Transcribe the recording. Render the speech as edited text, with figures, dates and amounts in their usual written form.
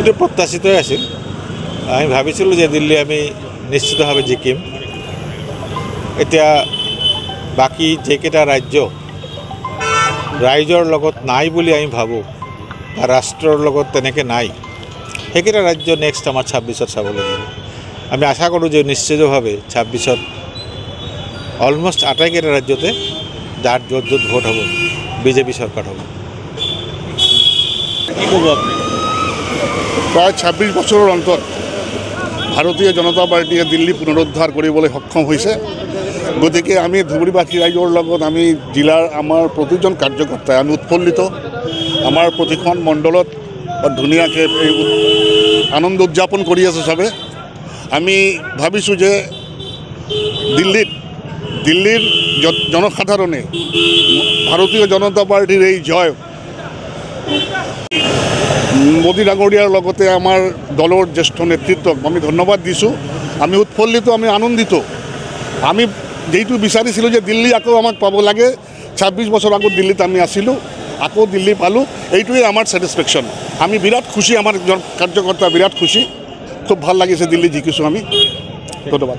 এইটো প্ৰত্যাশিতই আছিল। আমি ভাবিছিলোঁ যে দিল্লী আমি নিশ্চিতভাৱে জিকিম। এতিয়া বাকী যেইকেইটা ৰাইজৰ লগত নাই বুলি আমি ভাবোঁ বা ৰাষ্ট্ৰৰ লগত তেনেকৈ নাই, সেইকেইটা ৰাজ্য নেক্সট আমাৰ 26ত চাব লাগিব। আমি আশা কৰোঁ যে নিশ্চিতভাৱে 26ত অলমষ্ট আটাইকেইটা ৰাজ্যতে যাৰ য'ত য'ত ভোট হ'ব বিজেপি চৰকাৰ হ'ব। কি ক'ব আপুনি? প্ৰায় 26 বছৰৰ অন্তত ভাৰতীয় জনতা পাৰ্টীয়ে দিল্লী পুনৰুদ্ধাৰ কৰিবলৈ সক্ষম হৈছে। গতিকে আমি ধুবুৰীবাসী ৰাইজৰ লগত আমি জিলাৰ আমাৰ প্ৰতিজন কাৰ্যকৰ্তাই আমি উৎফুল্লিত। আমাৰ প্ৰতিখন মণ্ডলত ধুনীয়াকৈ এই আনন্দ উদযাপন কৰি আছে চবে। আমি ভাবিছোঁ যে দিল্লীৰ জনসাধাৰণে ভাৰতীয় জনতা পাৰ্টীৰ এই জয় মোদী ডাঙৰীয়াৰ লগতে আমাৰ দলৰ জ্যেষ্ঠ নেতৃত্বক আমি ধন্যবাদ দিছোঁ। আমি উৎফুল্লিত, আমি আনন্দিত। আমি যেইটো বিচাৰিছিলোঁ যে দিল্লী আকৌ আমাক পাব লাগে, 26 বছৰ আগত দিল্লীত আমি আছিলোঁ, আকৌ দিল্লী পালোঁ, এইটোৱে আমাৰ ছেটিছফেকশ্যন। আমি বিৰাট খুশি, আমাৰ কাৰ্যকৰ্তা বিৰাট খুশি, খুব ভাল লাগিছে দিল্লী জিকিছোঁ আমি। ধন্যবাদ।